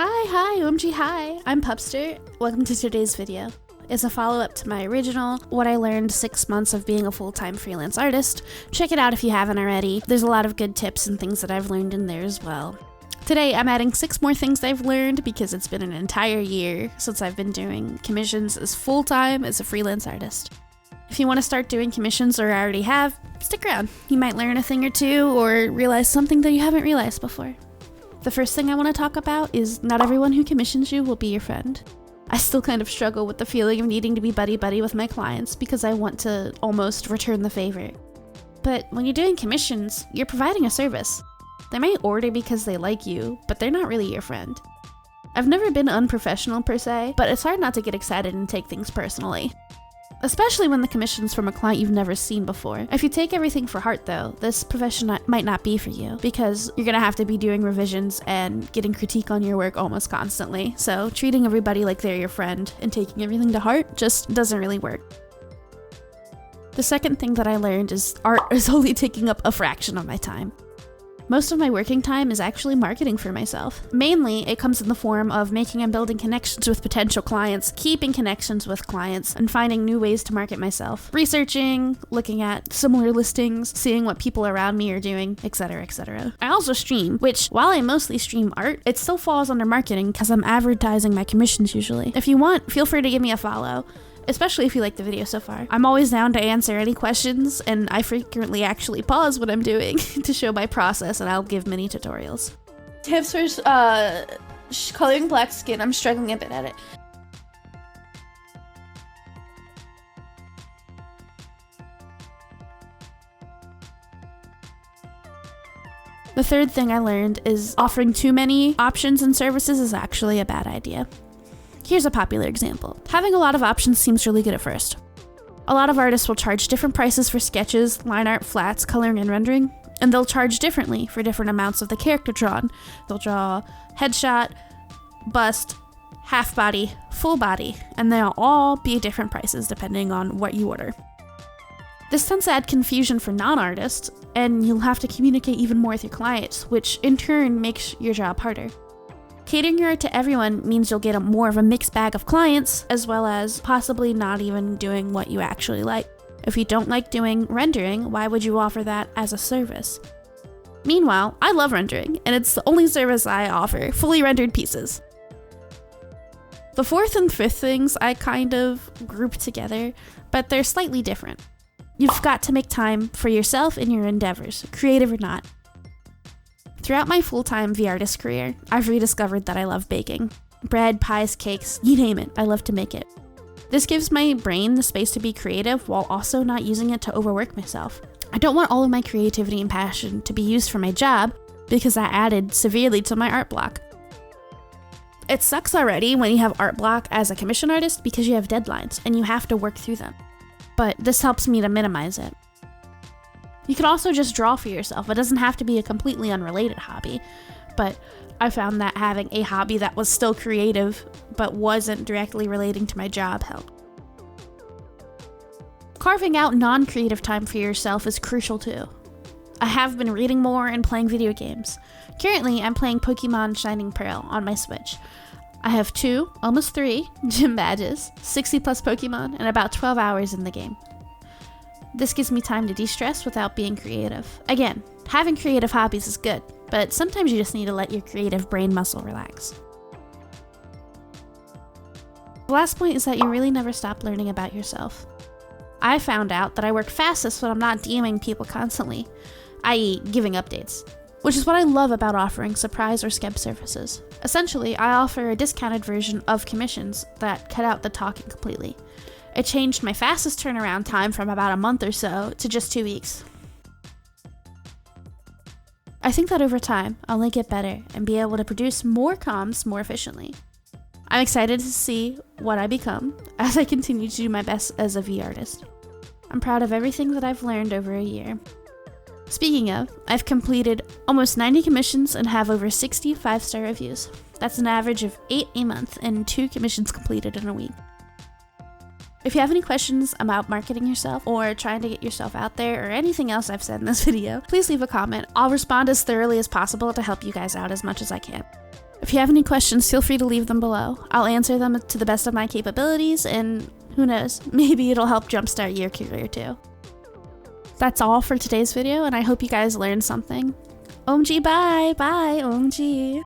Hi, OMG hi, I'm Pupster. Welcome to today's video. It's a follow-up to my original, what I learned 6 months of being a full-time freelance artist. Check it out if you haven't already. There's a lot of good tips and things that I've learned in there as well. Today, I'm adding 6 more things I've learned because it's been an entire year since I've been doing commissions as full-time as a freelance artist. If you want to start doing commissions or already have, stick around. You might learn a thing or two or realize something that you haven't realized before. The first thing I want to talk about is not everyone who commissions you will be your friend. I still kind of struggle with the feeling of needing to be buddy-buddy with my clients because I want to almost return the favor. But when you're doing commissions, you're providing a service. They may order because they like you, but they're not really your friend. I've never been unprofessional per se, but it's hard not to get excited and take things personally. Especially when the commission's from a client you've never seen before. If you take everything for heart though, this profession might not be for you because you're gonna have to be doing revisions and getting critique on your work almost constantly. So treating everybody like they're your friend and taking everything to heart just doesn't really work. The second thing that I learned is art is only taking up a fraction of my time. Most of my working time is actually marketing for myself. Mainly, it comes in the form of making and building connections with potential clients, keeping connections with clients, and finding new ways to market myself. Researching, looking at similar listings, seeing what people around me are doing, etc., etc. I also stream, which, while I mostly stream art, it still falls under marketing because I'm advertising my commissions usually. If you want, feel free to give me a follow. Especially if you like the video so far. I'm always down to answer any questions, and I frequently actually pause what I'm doing to show my process, and I'll give mini tutorials. Tips for coloring black skin. I'm struggling a bit at it. The third thing I learned is offering too many options and services is actually a bad idea. Here's a popular example. Having a lot of options seems really good at first. A lot of artists will charge different prices for sketches, line art, flats, coloring, and rendering, and they'll charge differently for different amounts of the character drawn. They'll draw headshot, bust, half body, full body, and they'll all be different prices depending on what you order. This tends to add confusion for non-artists, and you'll have to communicate even more with your clients, which in turn makes your job harder. Catering your art to everyone means you'll get more of a mixed bag of clients, as well as possibly not even doing what you actually like. If you don't like doing rendering, why would you offer that as a service? Meanwhile, I love rendering, and it's the only service I offer, fully rendered pieces. The fourth and fifth things I kind of group together, but they're slightly different. You've got to make time for yourself and your endeavors, creative or not. Throughout my full-time V-artist career, I've rediscovered that I love baking. Bread, pies, cakes, you name it, I love to make it. This gives my brain the space to be creative while also not using it to overwork myself. I don't want all of my creativity and passion to be used for my job because that added severely to my art block. It sucks already when you have art block as a commission artist because you have deadlines and you have to work through them. But this helps me to minimize it. You can also just draw for yourself. It doesn't have to be a completely unrelated hobby, but I found that having a hobby that was still creative but wasn't directly relating to my job helped. Carving out non-creative time for yourself is crucial too. I have been reading more and playing video games. Currently, I'm playing Pokemon Shining Pearl on my Switch. I have 2, almost 3, gym badges, 60 plus Pokemon, and about 12 hours in the game. This gives me time to de-stress without being creative. Again, having creative hobbies is good, but sometimes you just need to let your creative brain muscle relax. The last point is that you really never stop learning about yourself. I found out that I work fastest when I'm not DMing people constantly, i.e. giving updates, which is what I love about offering surprise or skip services. Essentially, I offer a discounted version of commissions that cut out the talking completely. It changed my fastest turnaround time from about a month or so to just 2 weeks. I think that over time, I'll only get better and be able to produce more comms more efficiently. I'm excited to see what I become as I continue to do my best as a V-artist. I'm proud of everything that I've learned over a year. Speaking of, I've completed almost 90 commissions and have over 60 5-star reviews. That's an average of 8 a month and 2 commissions completed in a week. If you have any questions about marketing yourself or trying to get yourself out there or anything else I've said in this video, please leave a comment. I'll respond as thoroughly as possible to help you guys out as much as I can. If you have any questions, feel free to leave them below. I'll answer them to the best of my capabilities, and who knows, maybe it'll help jumpstart your career too. That's all for today's video, and I hope you guys learned something. OMG, bye! Bye, OMG!